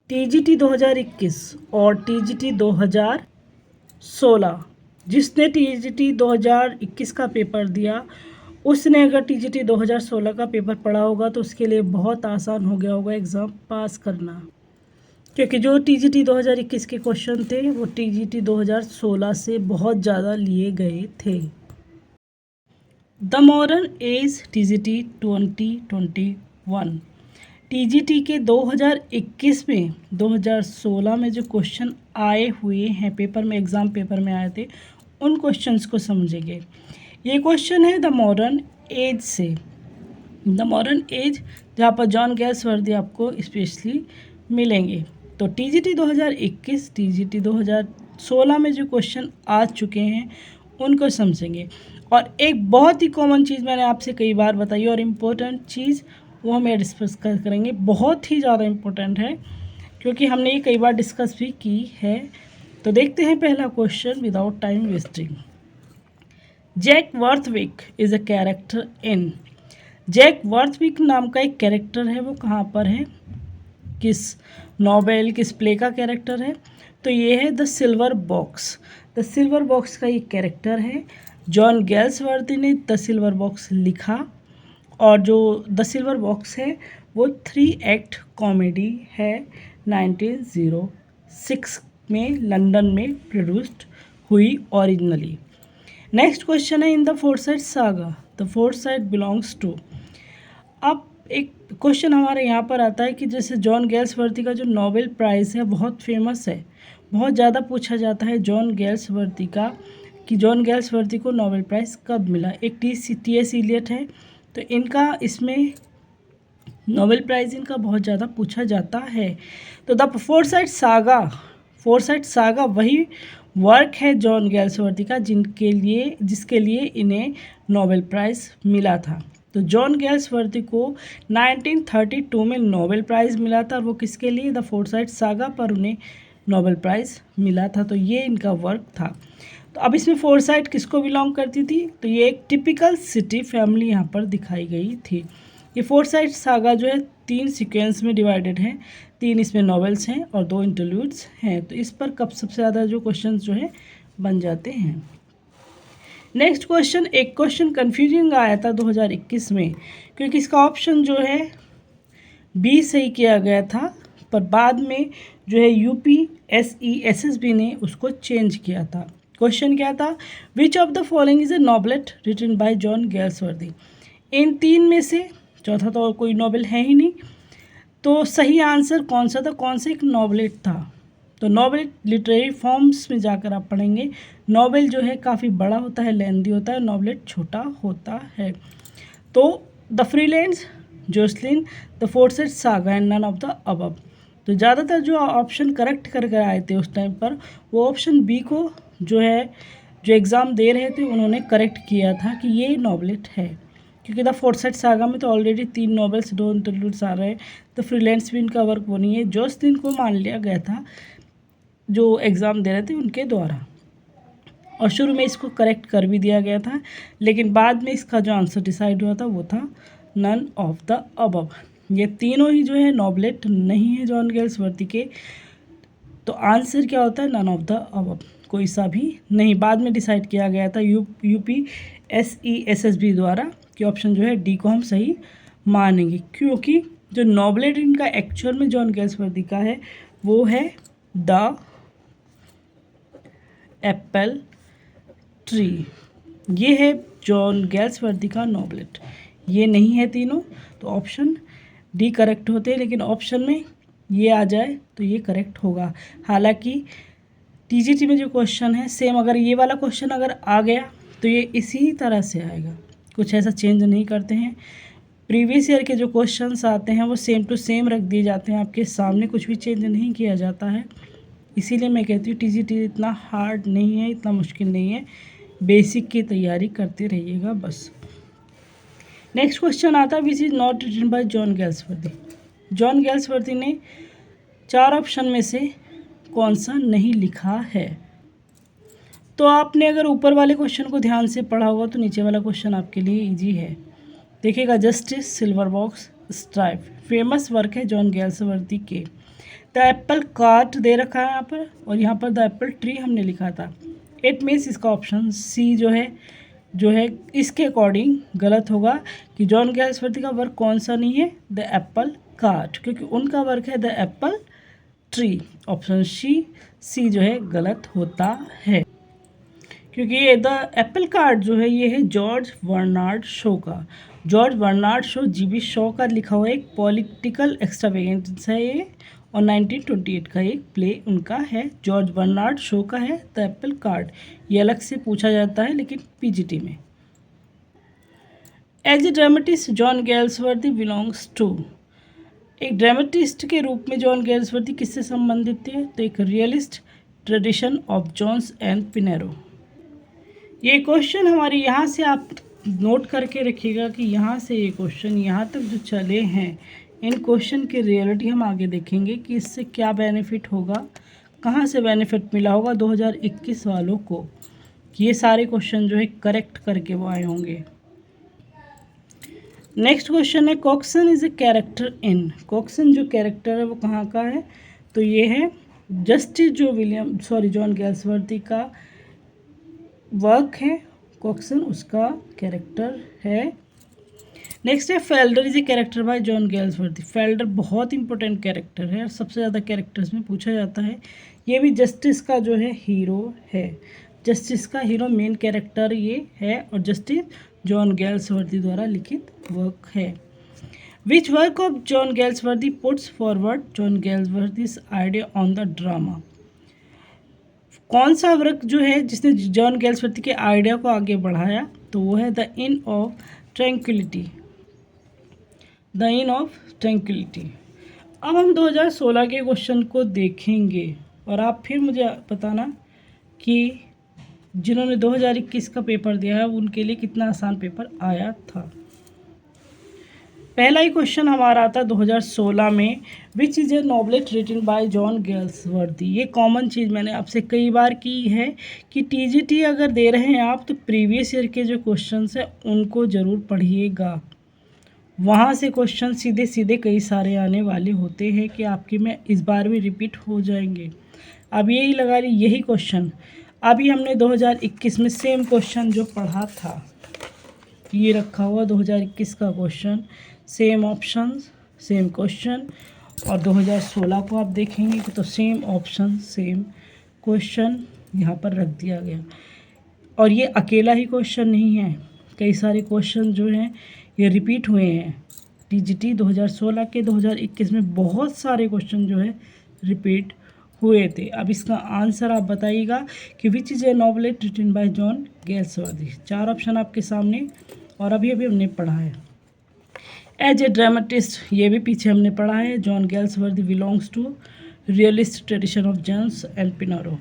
TGT 2021 और TGT 2016, जिसने TGT 2021 का पेपर दिया उसने अगर टीजीटी 2016 का पेपर पढ़ा होगा तो उसके लिए बहुत आसान हो गया होगा एग्ज़ाम पास करना, क्योंकि जो टीजीटी 2021 के क्वेश्चन थे वो टीजीटी 2016 से बहुत ज़्यादा लिए गए थे। The modern age TGT 2021, TGT के 2021 में 2016 में जो क्वेश्चन आए हुए हैं पेपर में, एग्ज़ाम पेपर में आए थे, उन क्वेश्चंस को समझेंगे। ये क्वेश्चन है द मॉडर्न एज से। द मॉडर्न एज जहाँ पर जॉन गैल्सवर्दी आपको स्पेशली मिलेंगे। तो टीजीटी 2021, टीजीटी 2016 में जो क्वेश्चन आ चुके हैं उनको समझेंगे। और एक बहुत ही कॉमन चीज़ मैंने आपसे कई बार बताई और इम्पोर्टेंट चीज़ वो हम डिस्कस करेंगे, बहुत ही ज़्यादा इम्पोर्टेंट है क्योंकि हमने ये कई बार डिस्कस भी की है। तो देखते हैं पहला question without time wasting. Jack Worthwick is a character in. Jack Worthwick नाम का एक कैरेक्टर है, वो कहाँ पर है, किस नॉवेल, किस प्ले का कैरेक्टर है? तो ये है the silver box. The silver box का ये कैरेक्टर है। जॉन गैल्सवर्दी ने द सिल्वर बॉक्स लिखा और जो द सिल्वर बॉक्स है वो 3 एक्ट कॉमेडी है। 1906 में लंदन में प्रोड्यूस्ड हुई ओरिजिनली। नेक्स्ट क्वेश्चन है in the Forsyte Saga the Forsyte belongs to. अब एक क्वेश्चन हमारे यहाँ पर आता है कि जैसे जॉन गैल्सवर्दी का जो नोबेल प्राइज़ है बहुत फेमस है, बहुत ज़्यादा पूछा जाता है जॉन गैल्सवर्दी का कि जॉन गैल्सवर्दी को नोबेल प्राइज़ कब मिला। एक टी.एस. इलियट है, तो इनका इसमें नोबेल प्राइज़ इनका बहुत ज़्यादा पूछा जाता है। तो द फोर्साइट सागा वही वर्क है जॉन गैल्सवर्दी का जिसके लिए इन्हें नोबेल प्राइज़ मिला था। तो जॉन गैल्सवर्दी को 1932 में नोबेल प्राइज़ मिला था, वो किसके लिए, द फोर्साइट सागा पर उन्हें नोबेल प्राइज़ मिला था। तो ये इनका वर्क था। तो अब इसमें फोर्साइट किसको बिलोंग करती थी, तो ये एक टिपिकल सिटी फैमिली यहाँ पर दिखाई गई थी। ये फोर्साइट सागा जो है 3 सीक्वेंस में डिवाइडेड है, 3 इसमें नॉवेल्स हैं और 2 इंटरल्यूड्स हैं। तो इस पर कब सबसे ज़्यादा जो क्वेश्चन जो है बन जाते हैं। नेक्स्ट क्वेश्चन, एक क्वेश्चन कन्फ्यूजिंग आया था 2021 में क्योंकि इसका ऑप्शन जो है बी सही किया गया था, पर बाद में जो है UPSC ने उसको चेंज किया था। क्वेश्चन क्या था, which of the following is a novelette written by John Galsworthy. इन 3 में से चौथा तो कोई नॉवेल है ही नहीं, तो सही आंसर कौन सा था, कौन सा एक नॉवलेट था। तो नॉवेल लिटरेरी फॉर्म्स में जाकर आप पढ़ेंगे। नॉवेल जो है काफ़ी बड़ा होता है, लेंदी होता है, नॉवलेट छोटा होता है। तो the Freelands, Jocelyn, the Forsyte Saga and none of the above. तो ज़्यादातर जो ऑप्शन करेक्ट कर आए थे उस टाइम पर वो ऑप्शन बी को जो एग्ज़ाम दे रहे थे उन्होंने करेक्ट किया था कि ये नॉवलेट है, क्योंकि द फोर्साइट सागा में तो ऑलरेडी 3 नॉवेल्स 2 इंटरल्यूड्स आ रहे हैं। तो फ्रीलांस भी इनका वर्क वो नहीं है। जोसलिन को मान लिया गया था जो एग्ज़ाम दे रहे थे उनके द्वारा, और शुरू में इसको करेक्ट कर भी दिया गया था, लेकिन बाद में इसका जो आंसर डिसाइड हुआ था वो था नन ऑफ द अबव। ये तीनों ही जो है नॉवलेट नहीं है जॉन गैल्सवर्दी के। तो आंसर क्या होता है, नन ऑफ द अबव, कोई सा भी नहीं। बाद में डिसाइड किया गया था UPSC द्वारा कि ऑप्शन जो है डी को हम सही मानेंगे, क्योंकि जो नॉवलेट इनका एक्चुअल में जॉन गैल्सवर्दी का है वो है द एप्पल ट्री। ये है जॉन गैल्सवर्दी का नॉवलेट, ये नहीं है तीनों। तो ऑप्शन डी करेक्ट होते हैं, लेकिन ऑप्शन में ये आ जाए तो ये करेक्ट होगा। हालांकि टीजीटी में जो क्वेश्चन है सेम, अगर ये वाला क्वेश्चन अगर आ गया तो ये इसी तरह से आएगा, कुछ ऐसा चेंज नहीं करते हैं। प्रीवियस ईयर के जो क्वेश्चंस आते हैं वो सेम टू सेम रख दिए जाते हैं आपके सामने, कुछ भी चेंज नहीं किया जाता है। इसीलिए मैं कहती हूँ टीजीटी इतना हार्ड नहीं है, इतना मुश्किल नहीं है, बेसिक की तैयारी करते रहिएगा बस। नेक्स्ट क्वेश्चन आता है which is not written by John Galsworthy. John Galsworthy ने 4 ऑप्शन में से कौन सा नहीं लिखा है। तो आपने अगर ऊपर वाले क्वेश्चन को ध्यान से पढ़ा होगा तो नीचे वाला क्वेश्चन आपके लिए इजी है। देखिएगा, justice, silver box, stripe famous work है जॉन गैल्सवर्दी के। द एप्पल कार्ट दे रखा है यहाँ पर, और यहाँ पर द एप्पल ट्री हमने लिखा था। इट मीन्स इसका ऑप्शन सी जो है इसके अकॉर्डिंग गलत होगा कि जॉन गैल्सवर्दी का वर्क कौन सा नहीं है, द एप्पल कार्ट, क्योंकि उनका वर्क है the apple tree. Option C जो है गलत होता है, क्योंकि ये द एप्पल कार्ट जो है ये है जॉर्ज बर्नार्ड शो का। George Bernard Shaw GB Shaw का लिखा हुआ एक पॉलिटिकल एक्स्ट्रावेगेंस है ये, और 1928 का एक प्ले उनका है, जॉर्ज बर्नार्ड शो का है द एप्पल कार्ट। ये अलग से पूछा जाता है लेकिन पीजीटी में। As a dramatist John Galsworthy belongs to, एक ड्रामेटिस्ट के रूप में जॉन गैल्सवर्दी किससे संबंधित थे, तो एक realist tradition of Jones and Pinero. ये क्वेश्चन हमारे यहाँ से आप नोट करके रखिएगा कि यहाँ से ये क्वेश्चन यहाँ तक जो चले हैं, इन क्वेश्चन की रियलिटी हम आगे देखेंगे कि इससे क्या बेनिफिट होगा, कहाँ से बेनिफिट मिला होगा 2021 वालों को, कि ये सारे क्वेश्चन जो है करेक्ट करके वो आए होंगे। नेक्स्ट क्वेश्चन है Coxon is a character in, Coxon जो कैरेक्टर है वो कहाँ का है, तो ये है जस्टिस जॉन गैल्सवर्दी का वर्क है, कॉक्सन उसका कैरेक्टर है। नेक्स्ट है Falder is a character by John Galsworthy, Falder बहुत इंपॉर्टेंट कैरेक्टर है और सबसे ज़्यादा कैरेक्टर्स में पूछा जाता है। ये भी जस्टिस का जो है हीरो है, जस्टिस का हीरो मेन कैरेक्टर ये है, और जस्टिस जॉन गैल्सवर्दी द्वारा लिखित वर्क है। Which work of John Galsworthy puts forward John Galsworthy's idea on the drama, कौन सा वर्क जो है जिसने जॉन गैल्सवर्दी के आइडिया को आगे बढ़ाया, तो वो है the inn of tranquillity, the inn of tranquillity. अब हम 2016 के क्वेश्चन को देखेंगे और आप फिर मुझे बताना कि जिन्होंने 2021 का पेपर दिया है उनके लिए कितना आसान पेपर आया था। पहला ही क्वेश्चन हमारा आता है 2016 में, which is a novelette written by John Galsworthy. ये कॉमन चीज़ मैंने आपसे कई बार की है कि टीजीटी अगर दे रहे हैं आप तो प्रीवियस ईयर के जो क्वेश्चंस हैं उनको ज़रूर पढ़िएगा, वहाँ से क्वेश्चन सीधे सीधे कई सारे आने वाले होते हैं कि आपके में इस बार भी रिपीट हो जाएंगे। अब यही लगा ली यही क्वेश्चन अभी हमने 2021 में सेम क्वेश्चन जो पढ़ा था ये रखा हुआ 2021 का question, same options same question, और 2016 को आप देखेंगे कि तो सेम ऑप्शन सेम क्वेश्चन यहाँ पर रख दिया गया। और ये अकेला ही क्वेश्चन नहीं है, कई सारे क्वेश्चन जो हैं ये रिपीट हुए हैं। टीजीटी 2016 के 2021 में बहुत सारे क्वेश्चन जो है रिपीट हुए थे। अब इसका आंसर आप बताइएगा कि which is a novelette written by John Galsworthy. 4 option आपके सामने, और अभी हमने पढ़ा है एज ए ड्रामेटिस्ट, ये भी पीछे हमने पढ़ा है, John Galsworthy belongs to realist tradition of Jones and Pinero.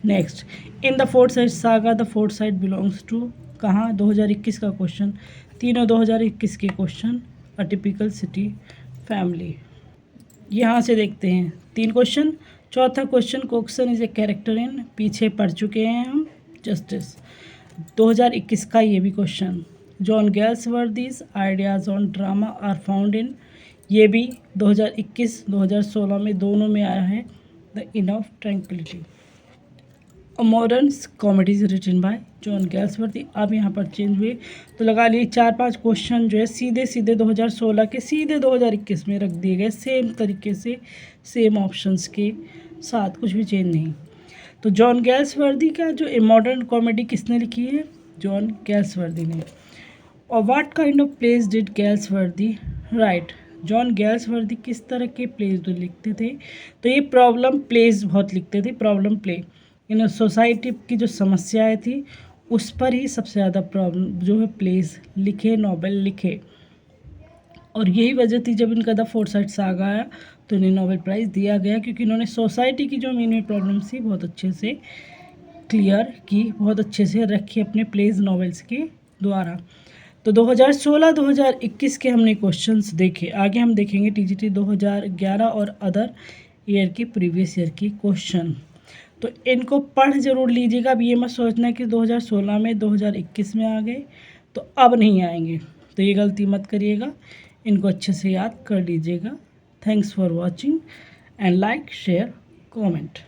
Next, in the Forsyte saga, the Forsyte belongs to, कहाँ, 2021 का क्वेश्चन, तीनों 2021 के question, a typical city family. यहाँ से देखते हैं 3 क्वेश्चन। चौथा question, Coxon is a character in, पीछे पढ़ चुके हैं हम, जस्टिस 2021 का ये भी question. John Galsworthy's ideas on drama are found in, ये भी 2021-2016 में दोनों में आया है, the inn of tranquillity. A modern comedies written by John Galsworthy. अब यहाँ पर चेंज हुए तो लगा लिए 4-5 क्वेश्चन जो है सीधे सीधे 2016 के सीधे 2021 में रख दिए गए, सेम तरीके से सेम ऑप्शंस के साथ, कुछ भी चेंज नहीं। तो जॉन गैल्सवर्दी का जो ए मॉडर्न कॉमेडी किसने लिखी है, जॉन गैल्सवर्दी ने। और what kind of place did Galsworthy write, John Galsworthy किस तरह के प्लेस जो लिखते थे, तो ये प्रॉब्लम प्लेस बहुत लिखते थे, प्रॉब्लम प्ले, इन सोसाइटी की जो समस्याएं थी उस पर ही सबसे ज़्यादा प्रॉब्लम जो है प्लेस लिखे, नॉवेल लिखे। और यही वजह थी जब इनका द फोर्थ साइड सागा आया तो इन्हें नोबेल प्राइज़ दिया गया, क्योंकि इन्होंने सोसाइटी की जो मेन प्रॉब्लम थी बहुत अच्छे से क्लियर की, बहुत अच्छे से रखी अपने प्लेज नॉवेल्स के द्वारा। तो 2016-2021 के हमने क्वेश्चंस देखे, आगे हम देखेंगे टीजीटी 2011 और अदर ईयर की प्रीवियस ईयर की क्वेश्चन। तो इनको पढ़ जरूर लीजिएगा। अब ये मत सोचना कि 2016 में 2021 में आ गए तो अब नहीं आएंगे, तो ये गलती मत करिएगा, इनको अच्छे से याद कर लीजिएगा। Thanks for watching and like, share, comment.